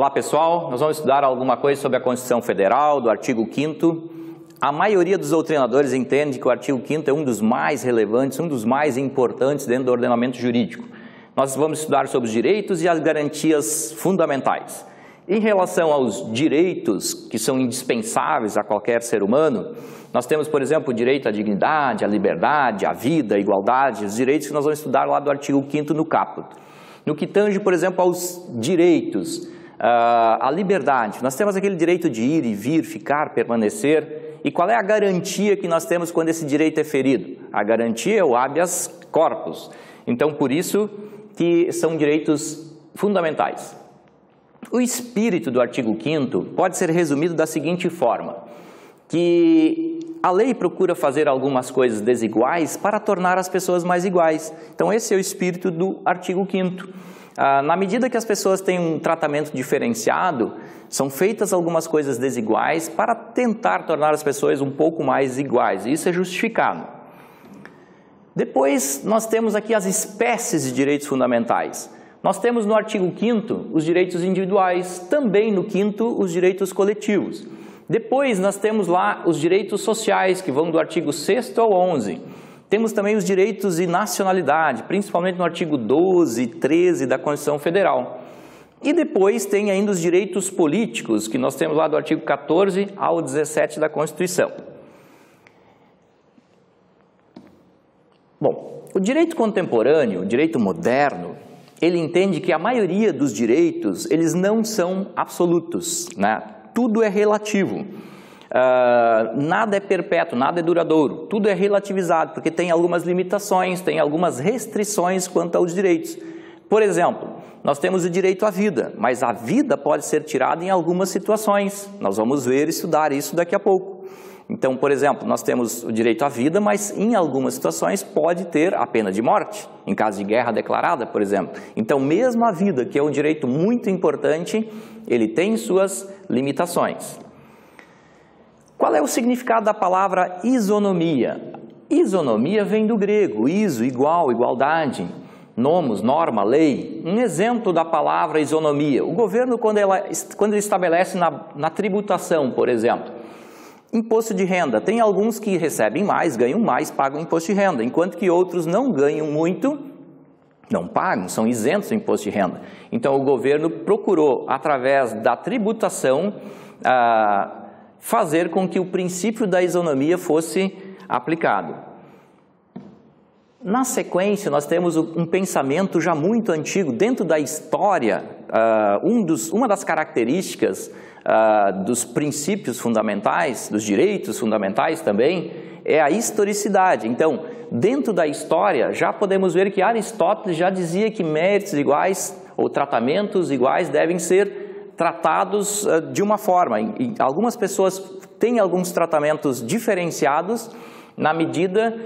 Olá pessoal, nós vamos estudar alguma coisa sobre a Constituição Federal, do artigo 5º. A maioria dos doutrinadores entende que o artigo 5º é um dos mais relevantes, um dos mais importantes dentro do ordenamento jurídico. Nós vamos estudar sobre os direitos e as garantias fundamentais. Em relação aos direitos que são indispensáveis a qualquer ser humano, nós temos, por exemplo, o direito à dignidade, à liberdade, à vida, à igualdade, os direitos que nós vamos estudar lá do artigo 5º no caput. No que tange, por exemplo, aos direitos, à liberdade, nós temos aquele direito de ir e vir, ficar, permanecer. E qual é a garantia que nós temos quando esse direito é ferido? A garantia é o habeas corpus. Então, por isso que são direitos fundamentais. O espírito do artigo 5º pode ser resumido da seguinte forma, que a lei procura fazer algumas coisas desiguais para tornar as pessoas mais iguais. Então, esse é o espírito do artigo 5º. Na medida que as pessoas têm um tratamento diferenciado, são feitas algumas coisas desiguais para tentar tornar as pessoas um pouco mais iguais. Isso é justificado. Depois, nós temos aqui as espécies de direitos fundamentais. Nós temos no artigo 5º os direitos individuais, também no 5º os direitos coletivos. Depois, nós temos lá os direitos sociais, que vão do artigo 6º ao 11º. Temos também os direitos de nacionalidade, principalmente no artigo 12 e 13 da Constituição Federal. E depois tem ainda os direitos políticos, que nós temos lá do artigo 14 ao 17 da Constituição. Bom, o direito contemporâneo, o direito moderno, ele entende que a maioria dos direitos, eles não são absolutos, né? Tudo é relativo. Nada é perpétuo, nada é duradouro, tudo é relativizado, porque tem algumas limitações, tem algumas restrições quanto aos direitos. Por exemplo, nós temos o direito à vida, mas a vida pode ser tirada em algumas situações. Nós vamos ver e estudar isso daqui a pouco. Então, por exemplo, nós temos o direito à vida, mas em algumas situações pode ter a pena de morte, em caso de guerra declarada, por exemplo. Então, mesmo a vida, que é um direito muito importante, ele tem suas limitações. Qual é o significado da palavra isonomia? Isonomia vem do grego, iso, igual, igualdade, nomos, norma, lei. Um exemplo da palavra isonomia, o governo quando ele estabelece na tributação, por exemplo, imposto de renda, tem alguns que recebem mais, ganham mais, pagam imposto de renda, enquanto que outros não ganham muito, não pagam, são isentos do imposto de renda. Então o governo procurou, através da tributação, fazer com que o princípio da isonomia fosse aplicado. Na sequência, nós temos um pensamento já muito antigo, dentro da história, uma das características dos princípios fundamentais, dos direitos fundamentais também, é a historicidade. Então, dentro da história, já podemos ver que Aristóteles já dizia que méritos iguais ou tratamentos iguais devem ser tratados de uma forma. E algumas pessoas têm alguns tratamentos diferenciados na medida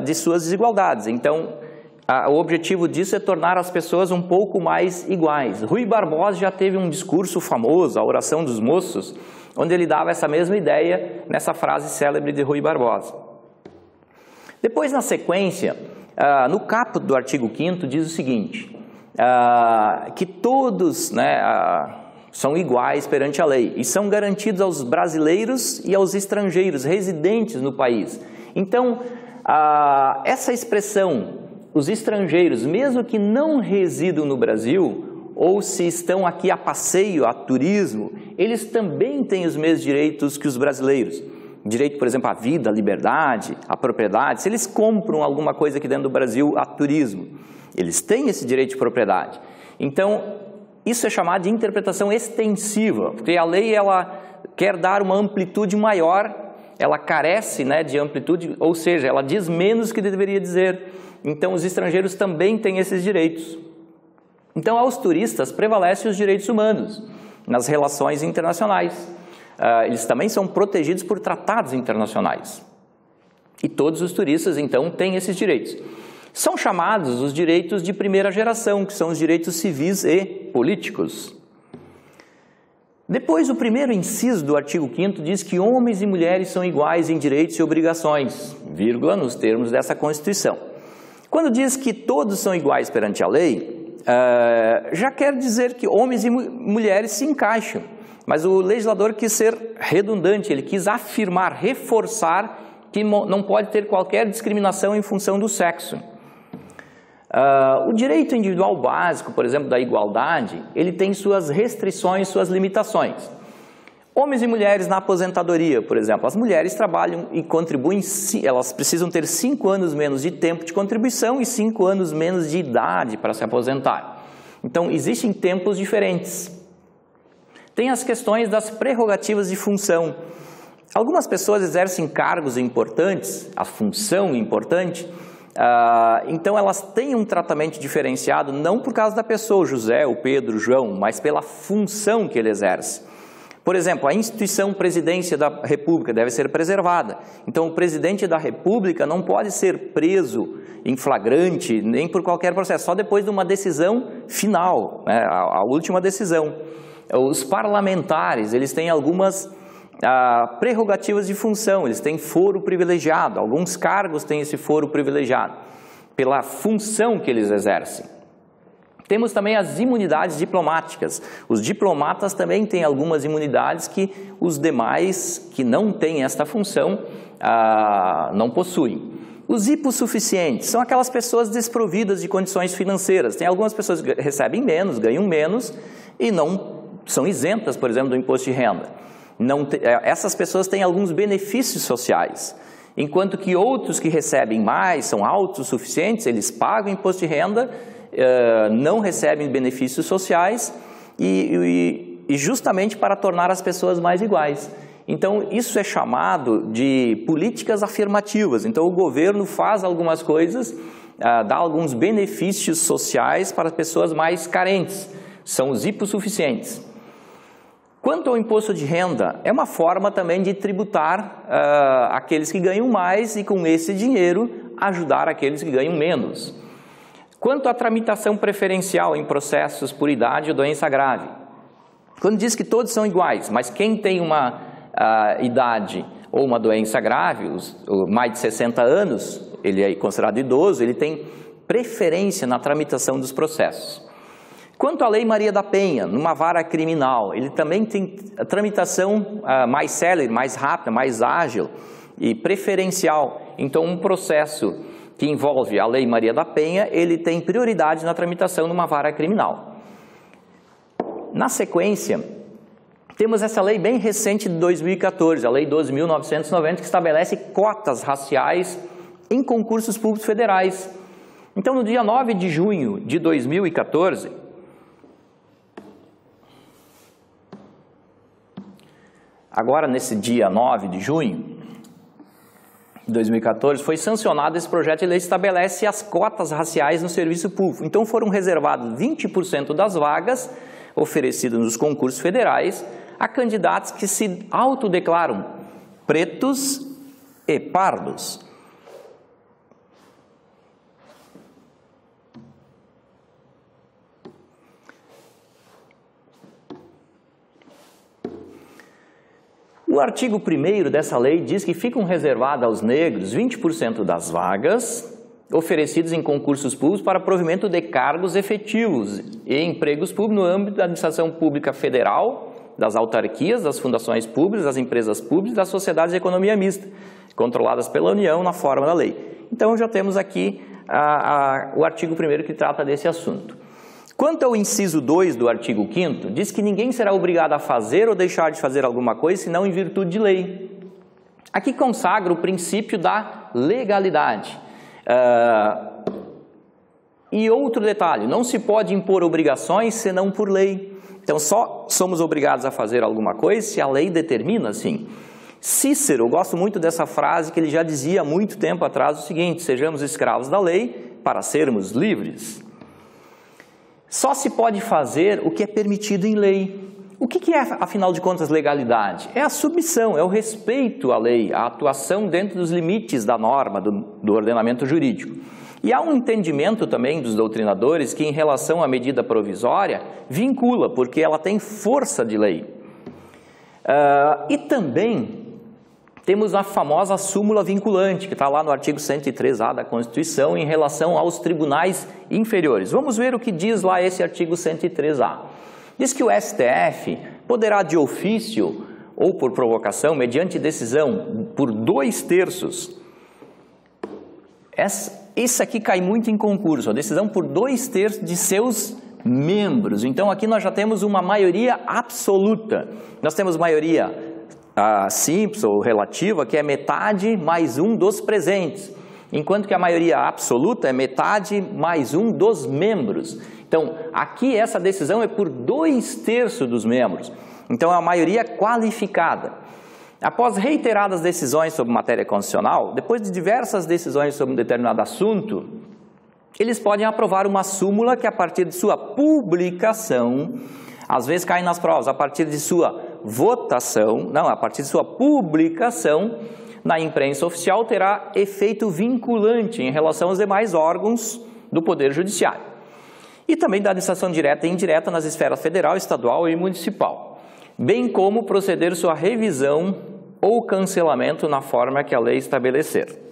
de suas desigualdades. Então, o objetivo disso é tornar as pessoas um pouco mais iguais. Rui Barbosa já teve um discurso famoso, a Oração dos Moços, onde ele dava essa mesma ideia nessa frase célebre de Rui Barbosa. Depois, na sequência, no caput do artigo 5º diz o seguinte, que todos, né, são iguais perante a lei e são garantidos aos brasileiros e aos estrangeiros residentes no país. Então, essa expressão, os estrangeiros, mesmo que não residam no Brasil, ou se estão aqui a passeio, a turismo, eles também têm os mesmos direitos que os brasileiros. Direito, por exemplo, à vida, à liberdade, à propriedade. Se eles compram alguma coisa aqui dentro do Brasil a turismo, eles têm esse direito de propriedade. Então, isso é chamado de interpretação extensiva, porque a lei ela quer dar uma amplitude maior, ela carece, né, de amplitude, ou seja, ela diz menos do que deveria dizer. Então, os estrangeiros também têm esses direitos. Então, aos turistas prevalecem os direitos humanos nas relações internacionais. Eles também são protegidos por tratados internacionais. E todos os turistas, então, têm esses direitos. São chamados os direitos de primeira geração, que são os direitos civis e políticos. Depois, o primeiro inciso do artigo 5º diz que homens e mulheres são iguais em direitos e obrigações, vírgula, nos termos dessa Constituição. Quando diz que todos são iguais perante a lei, já quer dizer que homens e mulheres se encaixam, mas o legislador quis ser redundante, ele quis afirmar, reforçar que não pode ter qualquer discriminação em função do sexo. O direito individual básico, por exemplo, da igualdade, ele tem suas restrições, suas limitações. Homens e mulheres na aposentadoria, por exemplo, as mulheres trabalham e contribuem, elas precisam ter 5 anos menos de tempo de contribuição e 5 anos menos de idade para se aposentar. Então, existem tempos diferentes. Tem as questões das prerrogativas de função. Algumas pessoas exercem cargos importantes, a função importante, então elas têm um tratamento diferenciado, não por causa da pessoa, o José, o Pedro, o João, mas pela função que ele exerce. Por exemplo, a instituição presidência da República deve ser preservada. Então, o presidente da República não pode ser preso em flagrante, nem por qualquer processo, só depois de uma decisão final, né, a última decisão. Os parlamentares, eles têm algumas prerrogativas de função, eles têm foro privilegiado, alguns cargos têm esse foro privilegiado, pela função que eles exercem. Temos também as imunidades diplomáticas. Os diplomatas também têm algumas imunidades que os demais que não têm esta função não possuem. Os hipossuficientes são aquelas pessoas desprovidas de condições financeiras. Tem algumas pessoas que recebem menos, ganham menos e não são isentas, por exemplo, do imposto de renda. Essas pessoas têm alguns benefícios sociais, enquanto que outros que recebem mais, são autossuficientes, eles pagam imposto de renda, não recebem benefícios sociais e justamente para tornar as pessoas mais iguais. Então, isso é chamado de políticas afirmativas. Então, o governo faz algumas coisas, dá alguns benefícios sociais para as pessoas mais carentes, são os hipossuficientes. Quanto ao imposto de renda, é uma forma também de tributar aqueles que ganham mais e com esse dinheiro ajudar aqueles que ganham menos. Quanto à tramitação preferencial em processos por idade ou doença grave, quando diz que todos são iguais, mas quem tem uma idade ou uma doença grave, mais de 60 anos, ele é considerado idoso, ele tem preferência na tramitação dos processos. Quanto à Lei Maria da Penha, numa vara criminal, ele também tem a tramitação mais célere, mais rápida, mais ágil e preferencial. Então, um processo que envolve a Lei Maria da Penha, ele tem prioridade na tramitação numa vara criminal. Na sequência, temos essa lei bem recente de 2014, a Lei 12.990, que estabelece cotas raciais em concursos públicos federais. Então, no dia 9 de junho de 2014, agora nesse dia 9 de junho de 2014, foi sancionado esse projeto de lei que estabelece as cotas raciais no serviço público. Então foram reservados 20% das vagas oferecidas nos concursos federais a candidatos que se autodeclaram pretos e pardos. O artigo 1º dessa lei diz que ficam reservadas aos negros 20% das vagas oferecidas em concursos públicos para provimento de cargos efetivos e empregos públicos no âmbito da administração pública federal, das autarquias, das fundações públicas, das empresas públicas, das sociedades de economia mista, controladas pela União na forma da lei. Então já temos aqui o artigo 1º que trata desse assunto. Quanto ao inciso 2 do artigo 5º, diz que ninguém será obrigado a fazer ou deixar de fazer alguma coisa, senão em virtude de lei. Aqui consagra o princípio da legalidade. E outro detalhe, não se pode impor obrigações senão por lei. Então, só somos obrigados a fazer alguma coisa se a lei determina assim. Cícero, eu gosto muito dessa frase que ele já dizia há muito tempo atrás o seguinte: sejamos escravos da lei para sermos livres. Só se pode fazer o que é permitido em lei. O que é, afinal de contas, legalidade? É a submissão, é o respeito à lei, a atuação dentro dos limites da norma, do ordenamento jurídico. E há um entendimento também dos doutrinadores que, em relação à medida provisória, vincula, porque ela tem força de lei. E também temos a famosa súmula vinculante, que está lá no artigo 103A da Constituição, em relação aos tribunais inferiores. Vamos ver o que diz lá esse artigo 103A. Diz que o STF poderá de ofício ou por provocação, mediante decisão por 2/3. Isso aqui cai muito em concurso, a decisão por 2/3 de seus membros. Então aqui nós já temos uma maioria absoluta. Nós temos maioria simples ou relativa, que é metade mais um dos presentes, enquanto que a maioria absoluta é metade mais um dos membros. Então aqui essa decisão é por 2/3 dos membros. Então é a maioria qualificada. Após reiteradas decisões sobre matéria constitucional, depois de diversas decisões sobre um determinado assunto, eles podem aprovar uma súmula que, a partir de sua publicação, às vezes cai nas provas, a partir de sua votação, não, a partir de sua publicação na imprensa oficial, terá efeito vinculante em relação aos demais órgãos do Poder Judiciário. E também da administração direta e indireta nas esferas federal, estadual e municipal, bem como proceder sua revisão ou cancelamento na forma que a lei estabelecer.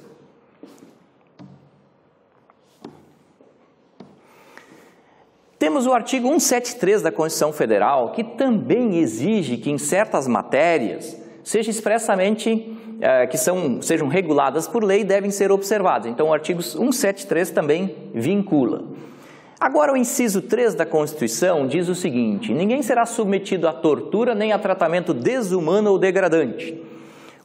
Temos o artigo 173 da Constituição Federal, que também exige que em certas matérias seja expressamente, sejam reguladas por lei, devem ser observadas. Então o artigo 173 também vincula. Agora o inciso 3 da Constituição diz o seguinte: ninguém será submetido à tortura nem a tratamento desumano ou degradante.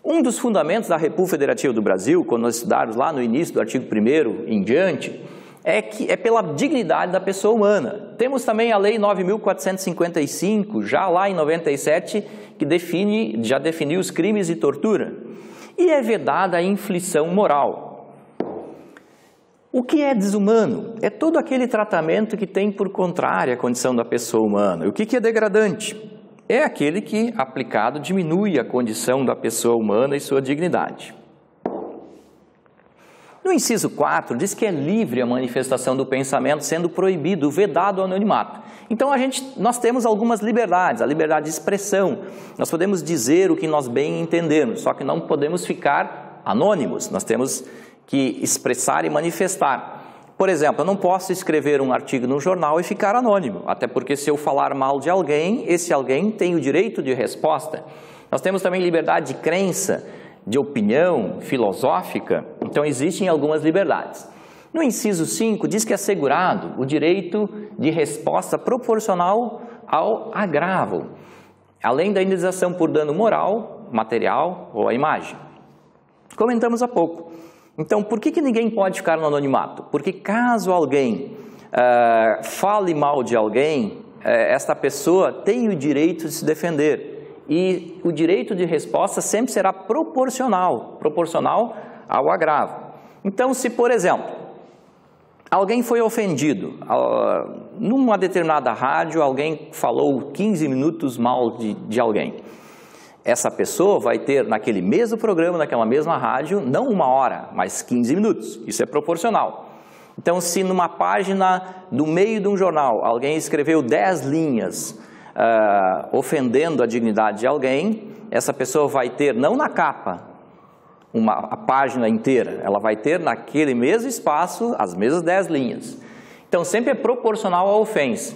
Um dos fundamentos da República Federativa do Brasil, quando nós estudarmos lá no início do artigo 1º em diante, é pela dignidade da pessoa humana. Temos também a Lei 9.455, já lá em 97, que já definiu os crimes de tortura. E é vedada a inflição moral. O que é desumano? É todo aquele tratamento que tem por contrário a condição da pessoa humana. E o que é degradante? É aquele que, aplicado, diminui a condição da pessoa humana e sua dignidade. No inciso 4, diz que é livre a manifestação do pensamento, sendo proibido, vedado o anonimato. Então nós temos algumas liberdades, a liberdade de expressão. Nós podemos dizer o que nós bem entendemos, só que não podemos ficar anônimos, nós temos que expressar e manifestar. Por exemplo, eu não posso escrever um artigo no jornal e ficar anônimo, até porque se eu falar mal de alguém, esse alguém tem o direito de resposta. Nós temos também liberdade de crença, de opinião filosófica, então existem algumas liberdades. No inciso 5 diz que é assegurado o direito de resposta proporcional ao agravo, além da indenização por dano moral, material ou à imagem. Comentamos há pouco. Então, por que ninguém pode ficar no anonimato? Porque caso alguém fale mal de alguém, esta pessoa tem o direito de se defender. E o direito de resposta sempre será proporcional ao agravo. Então, se, por exemplo, alguém foi ofendido, numa determinada rádio, alguém falou 15 minutos mal de alguém. Essa pessoa vai ter naquele mesmo programa, naquela mesma rádio, não 1 hora, mas 15 minutos. Isso é proporcional. Então, se numa página do meio de um jornal, alguém escreveu 10 linhas ofendendo a dignidade de alguém, essa pessoa vai ter, não na capa, a página inteira, ela vai ter naquele mesmo espaço as mesmas 10 linhas. Então, sempre é proporcional à ofensa.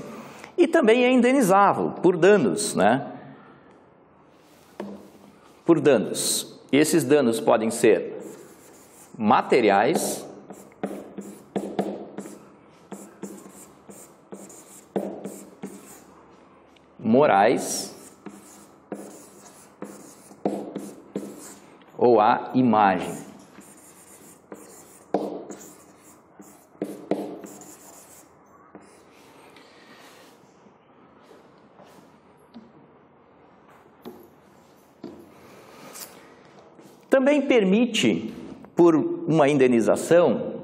E também é indenizável por danos, né? Por danos. E esses danos podem ser materiais, morais ou à imagem. Também permite, por uma indenização,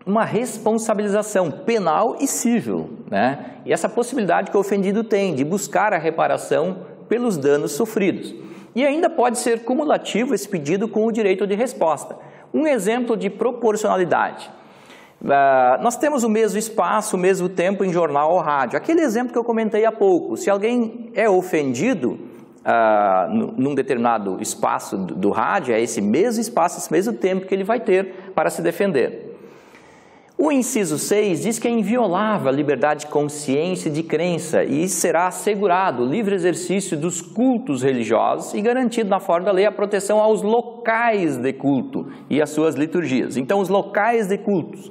uma responsabilização penal e civil, né? E essa possibilidade que o ofendido tem de buscar a reparação pelos danos sofridos. E ainda pode ser cumulativo esse pedido com o direito de resposta. Um exemplo de proporcionalidade. Nós temos o mesmo espaço, o mesmo tempo em jornal ou rádio. Aquele exemplo que eu comentei há pouco. Se alguém é ofendido, num determinado espaço do rádio, é esse mesmo espaço, esse mesmo tempo que ele vai ter para se defender. O inciso 6 diz que é inviolável a liberdade de consciência e de crença e será assegurado o livre exercício dos cultos religiosos e garantido na forma da lei a proteção aos locais de culto e às suas liturgias. Então, os locais de cultos,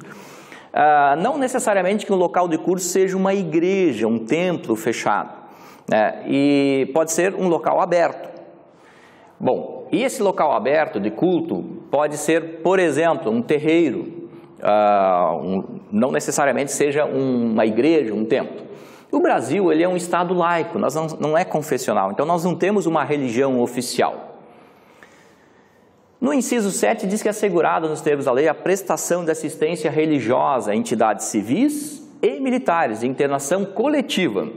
não necessariamente que um local de culto seja uma igreja, um templo fechado, né? E pode ser um local aberto. Bom, e esse local aberto de culto pode ser, por exemplo, um terreiro, não necessariamente seja uma igreja, um templo. O Brasil, ele é um estado laico, não é confessional, então nós não temos uma religião oficial. No inciso 7 diz que é assegurada nos termos da lei a prestação de assistência religiosa a entidades civis e militares de internação coletiva.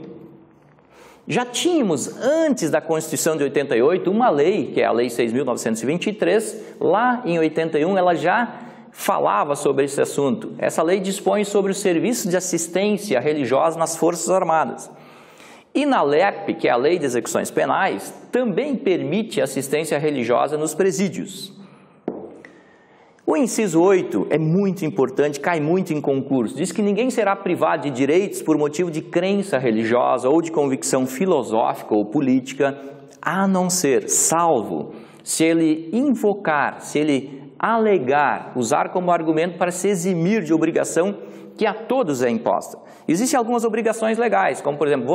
Já tínhamos, antes da Constituição de 88, uma lei, que é a Lei 6.923, lá em 81 ela já falava sobre esse assunto. Essa lei dispõe sobre o serviço de assistência religiosa nas Forças Armadas. E na LEP, que é a Lei de Execuções Penais, também permite assistência religiosa nos presídios. O inciso 8 é muito importante, cai muito em concurso. Diz que ninguém será privado de direitos por motivo de crença religiosa ou de convicção filosófica ou política, a não ser, salvo, se ele invocar, se ele alegar, usar como argumento para se eximir de obrigação que a todos é imposta. Existem algumas obrigações legais, como por exemplo,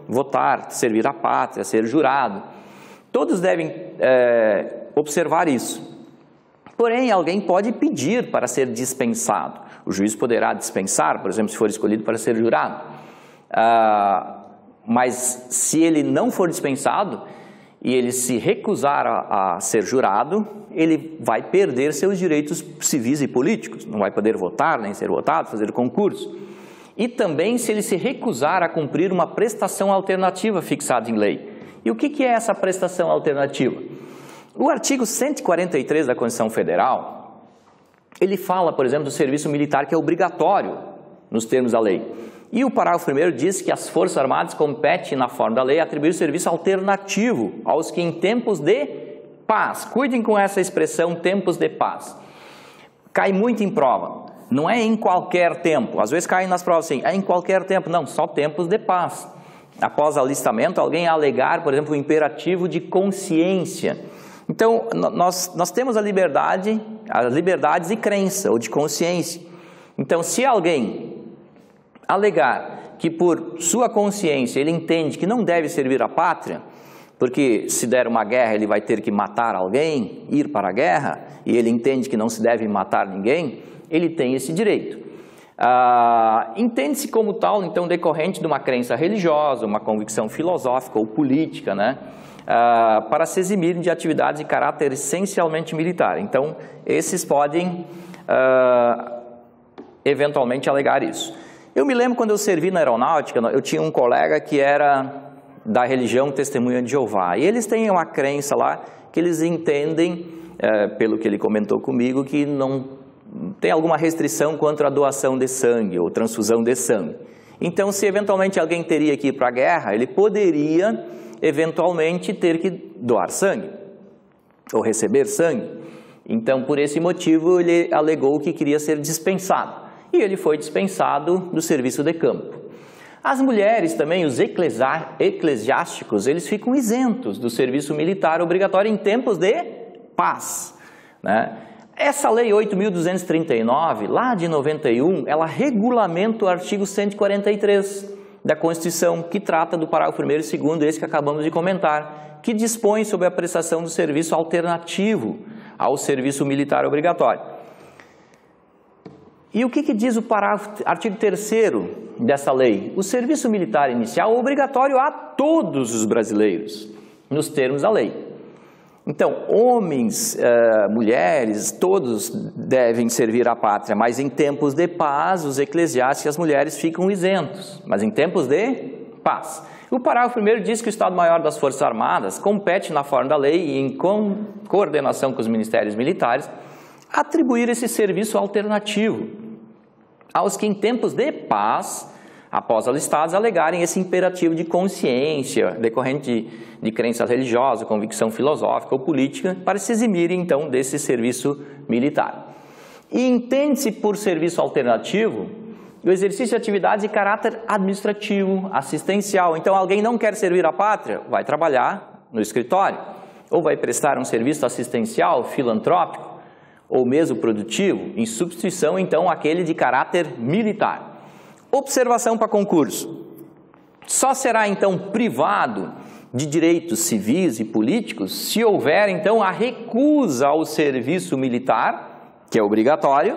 votar, servir à pátria, ser jurado. Todos devem observar isso. Porém, alguém pode pedir para ser dispensado. O juiz poderá dispensar, por exemplo, se for escolhido para ser jurado. Mas se ele não for dispensado e ele se recusar a ser jurado, ele vai perder seus direitos civis e políticos. Não vai poder votar, nem ser votado, fazer concurso. E também se ele se recusar a cumprir uma prestação alternativa fixada em lei. E o que é essa prestação alternativa? O artigo 143 da Constituição Federal, ele fala, por exemplo, do serviço militar que é obrigatório nos termos da lei. E o parágrafo 1º diz que as Forças Armadas competem, na forma da lei, a atribuir serviço alternativo aos que em tempos de paz, cuidem com essa expressão, tempos de paz, cai muito em prova, não é em qualquer tempo, às vezes cai nas provas assim, é em qualquer tempo, não, só tempos de paz. Após alistamento, alguém alegar, por exemplo, o imperativo de consciência. Então, nós temos a liberdade, as liberdades de crença ou de consciência. Então, se alguém alegar que por sua consciência ele entende que não deve servir à pátria, porque se der uma guerra ele vai ter que matar alguém, ir para a guerra, e ele entende que não se deve matar ninguém, ele tem esse direito. Entende-se como tal, então, decorrente de uma crença religiosa, uma convicção filosófica ou política, né? Para se eximir de atividades de caráter essencialmente militar. Então, esses podem eventualmente alegar isso. Eu me lembro quando eu servi na aeronáutica, eu tinha um colega que era da religião Testemunha de Jeová, e eles têm uma crença lá que eles entendem, pelo que ele comentou comigo, que não tem alguma restrição quanto à doação de sangue ou transfusão de sangue. Então, se eventualmente alguém teria que ir para a guerra, ele poderia eventualmente ter que doar sangue ou receber sangue. Então, por esse motivo, ele alegou que queria ser dispensado. E ele foi dispensado do serviço de campo. As mulheres também, os eclesiásticos, eles ficam isentos do serviço militar obrigatório em tempos de paz, né? Essa lei 8.239, lá de 91, ela regulamenta o artigo 143 da Constituição, que trata do parágrafo 1º e 2º, esse que acabamos de comentar, que dispõe sobre a prestação do serviço alternativo ao serviço militar obrigatório. E o que diz o artigo 3º dessa lei? O serviço militar inicial é obrigatório a todos os brasileiros, nos termos da lei. Então, homens, mulheres, todos devem servir à pátria, mas em tempos de paz, os eclesiásticos e as mulheres ficam isentos, mas em tempos de paz. O parágrafo 1º diz que o Estado-Maior das Forças Armadas compete, na forma da lei e em coordenação com os ministérios militares, atribuir esse serviço alternativo aos que em tempos de paz após alistados alegarem esse imperativo de consciência, decorrente de crença religiosa, convicção filosófica ou política, para se eximirem, então, desse serviço militar. E entende-se por serviço alternativo o exercício de atividades de caráter administrativo, assistencial. Então, alguém não quer servir a pátria, vai trabalhar no escritório, ou vai prestar um serviço assistencial, filantrópico, ou mesmo produtivo, em substituição, então, àquele de caráter militar. Observação para concurso. Só será, então, privado de direitos civis e políticos se houver, então, a recusa ao serviço militar, que é obrigatório,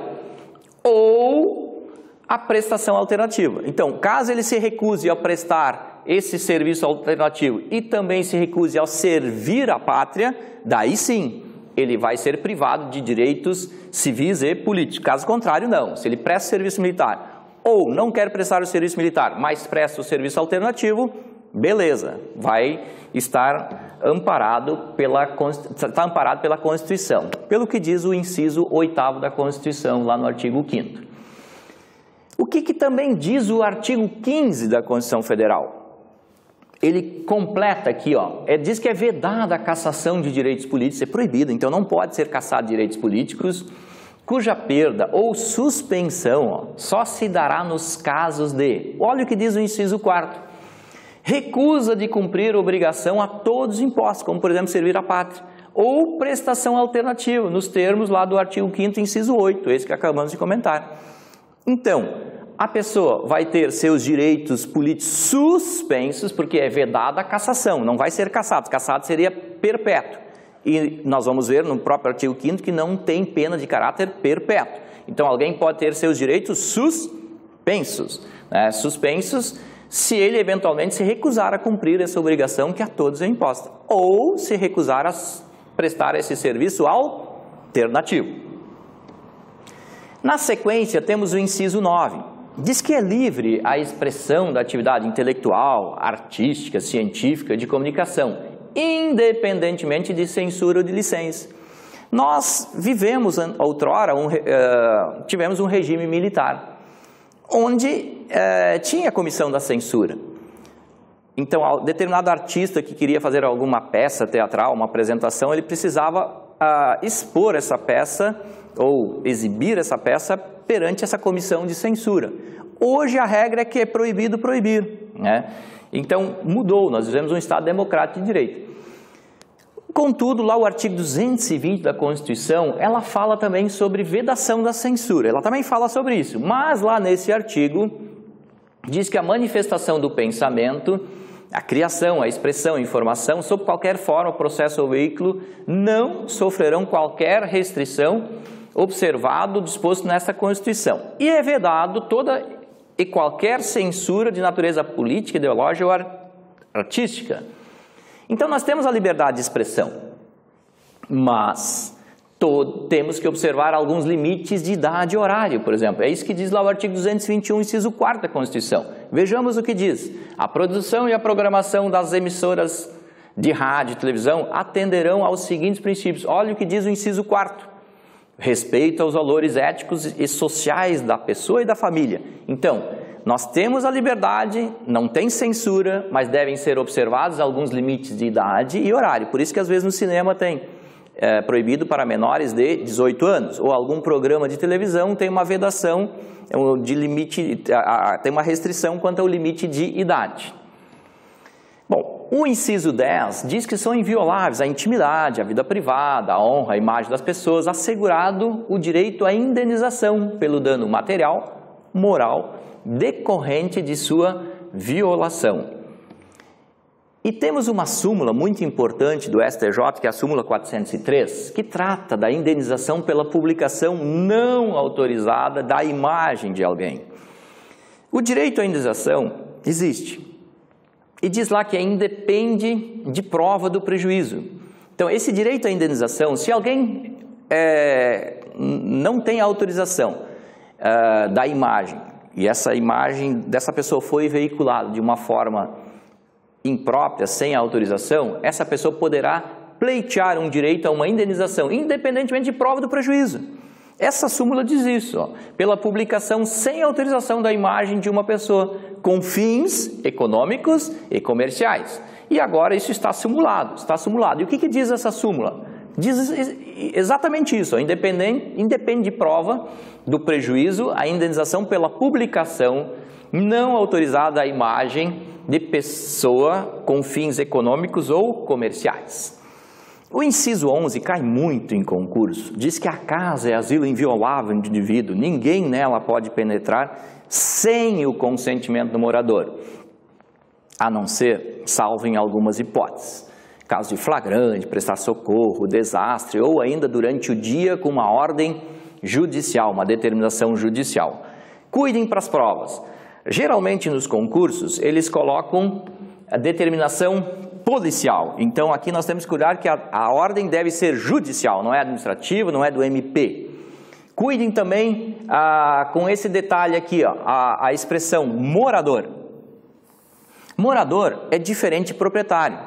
ou a prestação alternativa. Então, caso ele se recuse a prestar esse serviço alternativo e também se recuse a servir a pátria, daí sim, ele vai ser privado de direitos civis e políticos. Caso contrário, não. Se ele presta serviço militar ou não quer prestar o serviço militar, mas presta o serviço alternativo, beleza, vai estar amparado pela Constituição, pelo que diz o inciso 8º da Constituição, lá no artigo 5º. O que também diz o artigo 15 da Constituição Federal? Ele completa aqui, diz que é vedada a cassação de direitos políticos, é proibido, então não pode ser cassado direitos políticos, cuja perda ou suspensão só se dará nos casos de, olha o que diz o inciso 4º, recusa de cumprir obrigação a todos os impostos, como por exemplo servir a pátria, ou prestação alternativa, nos termos lá do artigo 5º, inciso 8, esse que acabamos de comentar. Então, a pessoa vai ter seus direitos políticos suspensos, porque é vedada a cassação, não vai ser cassado, cassado seria perpétuo. E nós vamos ver no próprio artigo 5º que não tem pena de caráter perpétuo. Então, alguém pode ter seus direitos suspensos, suspensos se ele eventualmente se recusar a cumprir essa obrigação que a todos é imposta, ou se recusar a prestar esse serviço alternativo. Na sequência, temos o inciso 9. Diz que é livre a expressão da atividade intelectual, artística, científica, de comunicação, independentemente de censura ou de licença. Nós vivemos, outrora, tivemos um regime militar, onde tinha a comissão da censura. Então, determinado artista que queria fazer alguma peça teatral, uma apresentação, ele precisava expor essa peça ou exibir essa peça perante essa comissão de censura. Hoje a regra é que é proibido proibir, Então mudou, nós vivemos um Estado democrático de direito. Contudo, lá o artigo 220 da Constituição, ela fala também sobre vedação da censura, ela também fala sobre isso, mas lá nesse artigo diz que a manifestação do pensamento, a criação, a expressão, a informação, sob qualquer forma, processo ou veículo, não sofrerão qualquer restrição observado o disposto nesta Constituição. E é vedado toda e qualquer censura de natureza política, ideológica ou artística. Então, nós temos a liberdade de expressão, mas temos que observar alguns limites de idade e horário, por exemplo. É isso que diz lá o artigo 221, inciso 4º da Constituição. Vejamos o que diz. A produção e a programação das emissoras de rádio e televisão atenderão aos seguintes princípios. Olha o que diz o inciso 4º. Respeito aos valores éticos e sociais da pessoa e da família. Então, nós temos a liberdade, não tem censura, mas devem ser observados alguns limites de idade e horário. Por isso que às vezes no cinema tem proibido para menores de 18 anos, ou algum programa de televisão tem uma vedação de limite, tem uma restrição quanto ao limite de idade. Bom, o inciso 10 diz que são invioláveis a intimidade, a vida privada, a honra, a imagem das pessoas, assegurado o direito à indenização pelo dano material, moral, decorrente de sua violação. E temos uma súmula muito importante do STJ, que é a súmula 403, que trata da indenização pela publicação não autorizada da imagem de alguém. O direito à indenização existe. E diz lá que independe de prova do prejuízo. Então, esse direito à indenização, se alguém não tem autorização da imagem, e essa imagem dessa pessoa foi veiculada de uma forma imprópria, sem autorização, essa pessoa poderá pleitear um direito a uma indenização, independentemente de prova do prejuízo. Essa súmula diz isso, ó, pela publicação sem autorização da imagem de uma pessoa, com fins econômicos e comerciais. E agora isso está simulado, E o que diz essa súmula? Diz exatamente isso, ó, independe de prova do prejuízo, a indenização pela publicação não autorizada da imagem de pessoa com fins econômicos ou comerciais. O inciso 11 cai muito em concurso, diz que a casa é asilo inviolável do indivíduo, ninguém nela pode penetrar sem o consentimento do morador, a não ser, salvo em algumas hipóteses, caso de flagrante, prestar socorro, desastre ou ainda durante o dia com uma ordem judicial, uma determinação judicial. Cuidem para as provas. Geralmente nos concursos eles colocam a determinação policial, então aqui nós temos que cuidar que a ordem deve ser judicial, não é administrativa, não é do MP. Cuidem também com esse detalhe aqui, ó, a expressão morador. Morador é diferente de proprietário.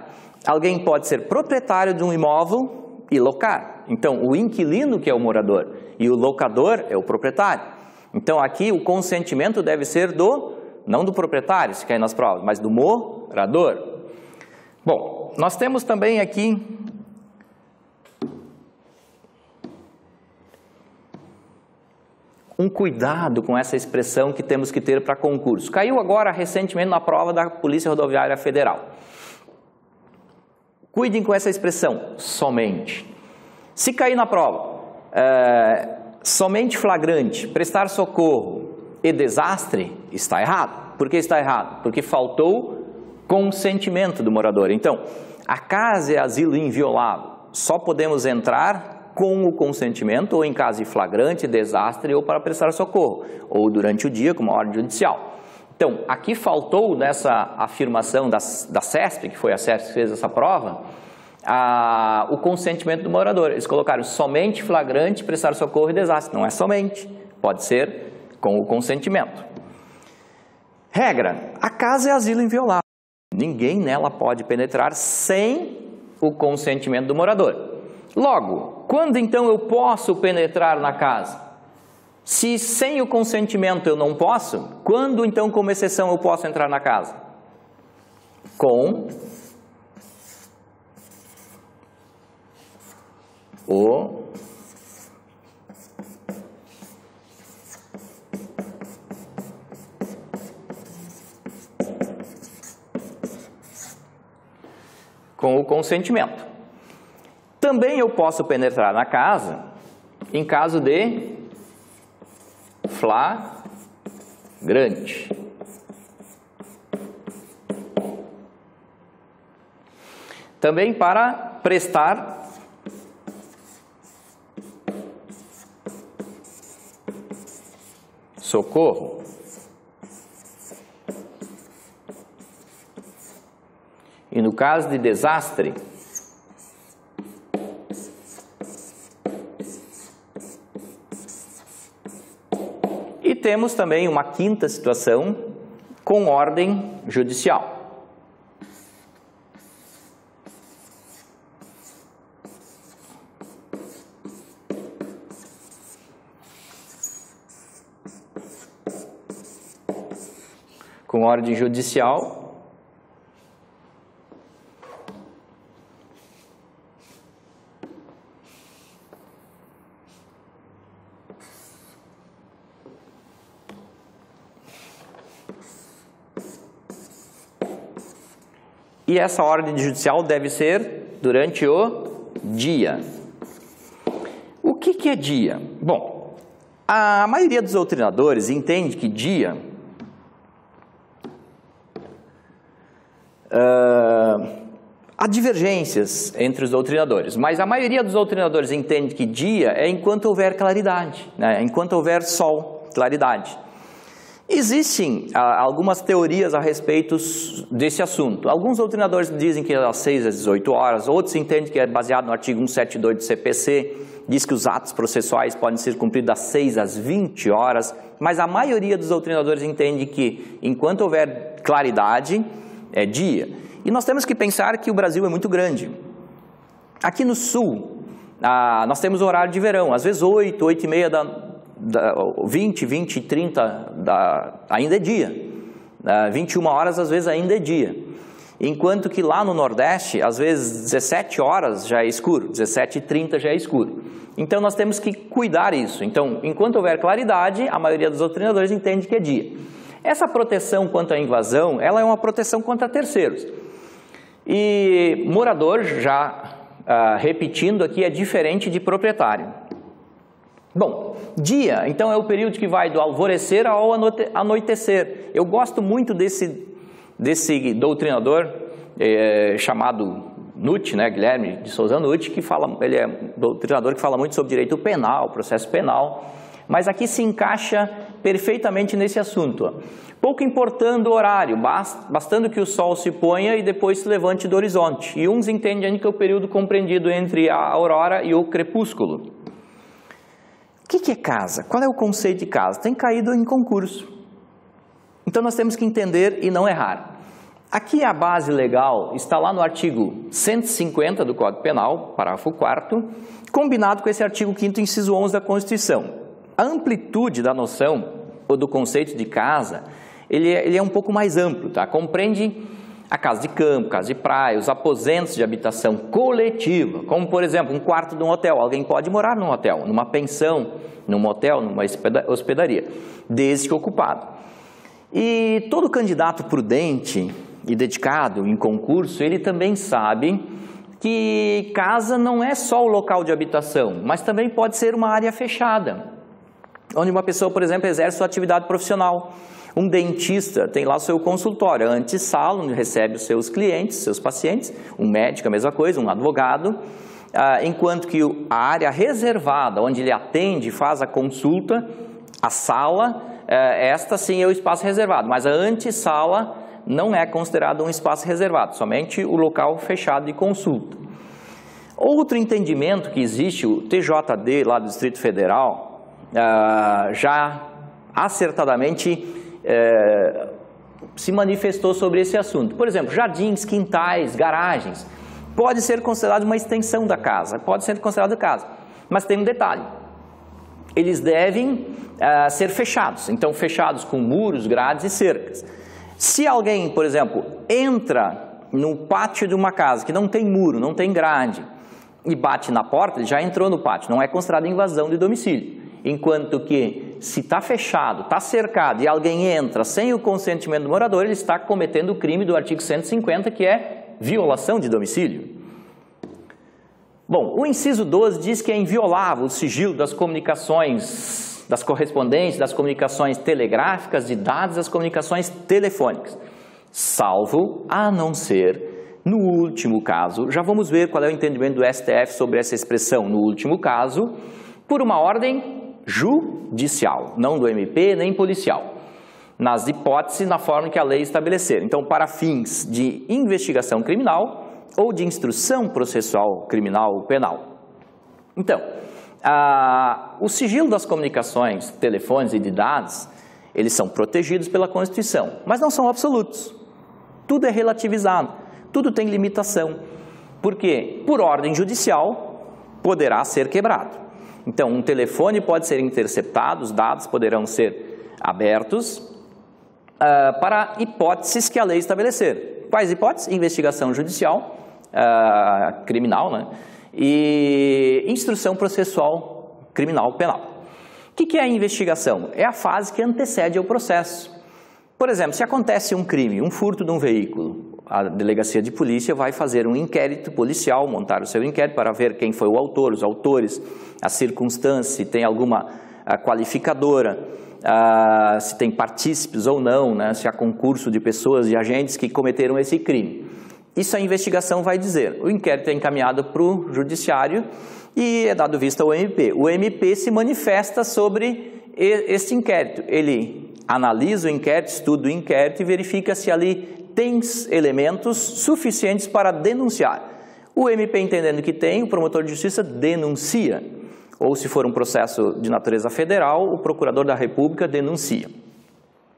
Alguém pode ser proprietário de um imóvel e locar, então o inquilino que é o morador e o locador é o proprietário. Então aqui o consentimento deve ser não do proprietário, se cair nas provas, mas do morador. Bom, nós temos também aqui um cuidado com essa expressão que temos que ter para concurso. Caiu agora recentemente na prova da Polícia Rodoviária Federal. Cuidem com essa expressão, somente. Se cair na prova, somente flagrante, prestar socorro e desastre, está errado. Por que está errado? Porque faltou consentimento do morador. Então, a casa é asilo inviolável. Só podemos entrar com o consentimento ou em caso de flagrante, desastre ou para prestar socorro, ou durante o dia com uma ordem judicial. Então, aqui faltou nessa afirmação da CESP, que foi a CESP que fez essa prova, o consentimento do morador. Eles colocaram somente flagrante, prestar socorro e desastre. Não é somente, pode ser com o consentimento. Regra, a casa é asilo inviolável. Ninguém nela pode penetrar sem o consentimento do morador. Logo, quando então eu posso penetrar na casa? Se sem o consentimento eu não posso, quando então, como exceção, eu posso entrar na casa? Com o consentimento. Também eu posso penetrar na casa em caso de flagrante. Também para prestar socorro. E no caso de desastre, e temos também uma quinta situação com ordem judicial. Com ordem judicial, e essa ordem judicial deve ser durante o dia. O que é dia? Bom, a maioria dos doutrinadores entende que dia há divergências entre os doutrinadores, mas a maioria dos doutrinadores entende que dia é enquanto houver claridade, né? Enquanto houver sol, claridade. Existem algumas teorias a respeito desse assunto. Alguns doutrinadores dizem que é das 6 às 18 horas, outros entendem que é baseado no artigo 172 do CPC, diz que os atos processuais podem ser cumpridos das 6 às 20 horas, mas a maioria dos doutrinadores entende que enquanto houver claridade, é dia. E nós temos que pensar que o Brasil é muito grande. Aqui no sul, Nós temos o horário de verão, às vezes 8, 8 e meia, 20, 20 e 30, ainda é dia. 21 horas, às vezes, ainda é dia. Enquanto que lá no Nordeste, às vezes 17 horas já é escuro, 17 e 30 já é escuro. Então nós temos que cuidar isso. Então, enquanto houver claridade, a maioria dos doutrinadores entende que é dia. Essa proteção quanto à invasão, ela é uma proteção contra terceiros. E morador, já repetindo aqui, é diferente de proprietário. Bom, dia, então é o período que vai do alvorecer ao anoitecer. Eu gosto muito desse doutrinador chamado Nutt, né, Guilherme de Souza Nutt, ele é um doutrinador que fala muito sobre direito penal, processo penal, mas aqui se encaixa perfeitamente nesse assunto. Pouco importando o horário, bastando que o sol se ponha e depois se levante do horizonte. E uns entendem que é o período compreendido entre a aurora e o crepúsculo. O que é casa? Qual é o conceito de casa? Tem caído em concurso. Então nós temos que entender e não errar. Aqui a base legal está lá no artigo 150 do Código Penal, parágrafo 4º, combinado com esse artigo 5º, inciso 11 da Constituição. A amplitude da noção ou do conceito de casa, ele é um pouco mais amplo, tá? Compreende a casa de campo, casa de praia, os aposentos de habitação coletiva, como por exemplo um quarto de um hotel. Alguém pode morar num hotel, numa pensão, num motel, numa hospedaria, desde que ocupado. E todo candidato prudente e dedicado em concurso, ele também sabe que casa não é só o local de habitação, mas também pode ser uma área fechada, onde uma pessoa, por exemplo, exerce sua atividade profissional. Um dentista tem lá o seu consultório, a antessala, onde recebe os seus clientes, seus pacientes, um médico, a mesma coisa, um advogado, enquanto que a área reservada, onde ele atende, faz a consulta, a sala, esta sim é o espaço reservado, mas a antessala não é considerado um espaço reservado, somente o local fechado de consulta. Outro entendimento que existe, o TJD lá do Distrito Federal, já acertadamente se manifestou sobre esse assunto. Por exemplo, jardins, quintais, garagens, pode ser considerado uma extensão da casa, pode ser considerado casa, mas tem um detalhe. Eles devem ser fechados, então fechados com muros, grades e cercas. Se alguém, por exemplo, entra no pátio de uma casa que não tem muro, não tem grade, e bate na porta, ele já entrou no pátio, não é considerado invasão de domicílio. Enquanto que, se está fechado, está cercado e alguém entra sem o consentimento do morador, ele está cometendo o crime do artigo 150, que é violação de domicílio. Bom, o inciso 12 diz que é inviolável o sigilo das comunicações, das correspondências, das comunicações telegráficas, de dados, das comunicações telefônicas, salvo a não ser, no último caso, já vamos ver qual é o entendimento do STF sobre essa expressão, no último caso, por uma ordem judicial, não do MP nem policial, nas hipóteses na forma que a lei estabelecer. Então, para fins de investigação criminal ou de instrução processual criminal ou penal. Então, o sigilo das comunicações, telefones e de dados, eles são protegidos pela Constituição, mas não são absolutos. Tudo é relativizado, tudo tem limitação, porque por ordem judicial poderá ser quebrado. Então, um telefone pode ser interceptado, os dados poderão ser abertos para hipóteses que a lei estabelecer. Quais hipóteses? Investigação judicial, criminal, né? E instrução processual criminal penal. O que é a investigação? É a fase que antecede ao processo. Por exemplo, se acontece um crime, um furto de um veículo, a delegacia de polícia vai fazer um inquérito policial, montar o seu inquérito para ver quem foi o autor, os autores, as circunstâncias, se tem alguma qualificadora, se tem partícipes ou não, né, se há concurso de pessoas e agentes que cometeram esse crime. Isso a investigação vai dizer. O inquérito é encaminhado para o judiciário e é dado vista ao MP. O MP se manifesta sobre esse inquérito. Ele analisa o inquérito, estuda o inquérito e verifica se ali tem elementos suficientes para denunciar. O MP entendendo que tem, o promotor de justiça denuncia. Ou se for um processo de natureza federal, o procurador da República denuncia.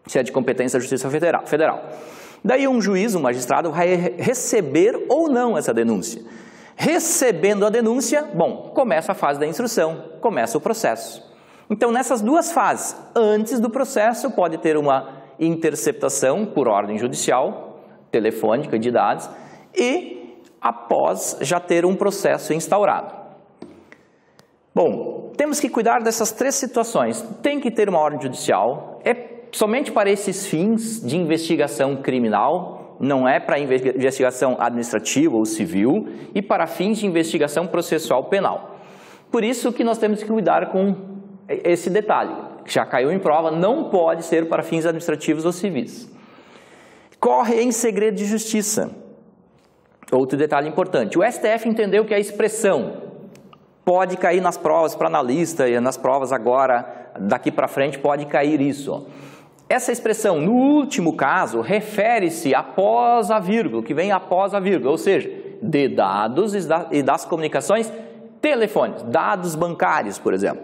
Se é de competência da Justiça Federal. Daí um juiz, um magistrado, vai receber ou não essa denúncia. Recebendo a denúncia, bom, começa a fase da instrução, começa o processo. Então, nessas duas fases, antes do processo, pode ter uma interceptação por ordem judicial, telefônica de dados, e após já ter um processo instaurado. Bom, temos que cuidar dessas três situações. Tem que ter uma ordem judicial, é somente para esses fins de investigação criminal, não é para investigação administrativa ou civil, e para fins de investigação processual penal. Por isso que nós temos que cuidar com esse detalhe, que já caiu em prova, não pode ser para fins administrativos ou civis. Corre em segredo de justiça. Outro detalhe importante, o STF entendeu que a expressão pode cair nas provas para analista, e nas provas agora, daqui para frente, pode cair isso. Essa expressão, no último caso, refere-se após a vírgula, que vem após a vírgula, ou seja, de dados e das comunicações telefônicas, dados bancários, por exemplo.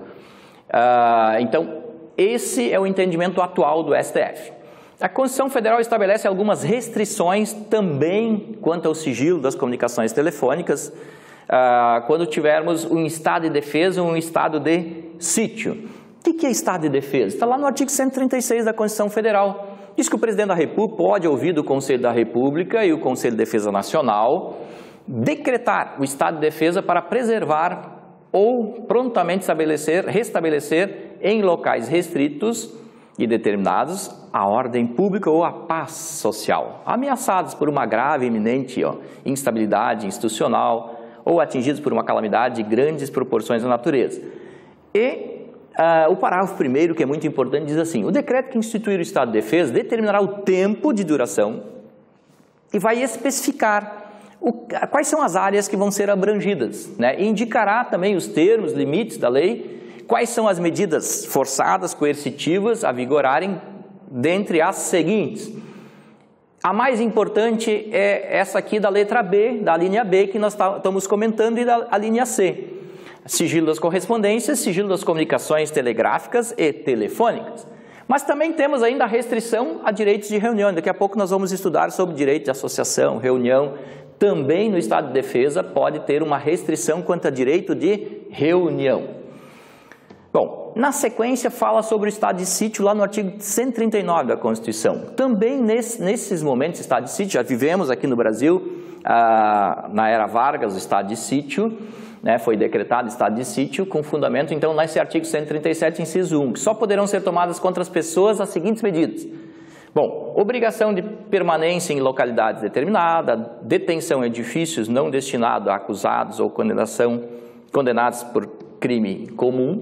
Então, esse é o entendimento atual do STF. A Constituição Federal estabelece algumas restrições também quanto ao sigilo das comunicações telefônicas, quando tivermos um estado de defesa ou um estado de sítio. O que é estado de defesa? Está lá no artigo 136 da Constituição Federal. Diz que o presidente da República pode ouvir do Conselho da República e o Conselho de Defesa Nacional decretar o estado de defesa para preservar ou prontamente restabelecer em locais restritos e determinados a ordem pública ou a paz social, ameaçados por uma grave e iminente instabilidade institucional ou atingidos por uma calamidade de grandes proporções da natureza. E o parágrafo 1º, que é muito importante, diz assim: o decreto que instituir o estado de defesa determinará o tempo de duração e vai especificar quais são as áreas que vão ser abrangidas, né? E indicará também os termos, limites da lei, quais são as medidas forçadas, coercitivas a vigorarem, dentre as seguintes. A mais importante é essa aqui da letra B, da linha B, que nós estamos comentando, e da linha C. Sigilo das correspondências, sigilo das comunicações telegráficas e telefônicas. Mas também temos ainda a restrição a direitos de reunião. Daqui a pouco nós vamos estudar sobre direito de associação, reunião. Também no estado de defesa pode ter uma restrição quanto a direito de reunião. Bom, na sequência fala sobre o estado de sítio lá no artigo 139 da Constituição. Também nesses momentos de estado de sítio, já vivemos aqui no Brasil, na era Vargas, o estado de sítio, né, foi decretado estado de sítio com fundamento, então, nesse artigo 137, inciso 1, que só poderão ser tomadas contra as pessoas as seguintes medidas. Bom, obrigação de permanência em localidades determinadas, detenção em edifícios não destinados a acusados ou condenados por crime comum,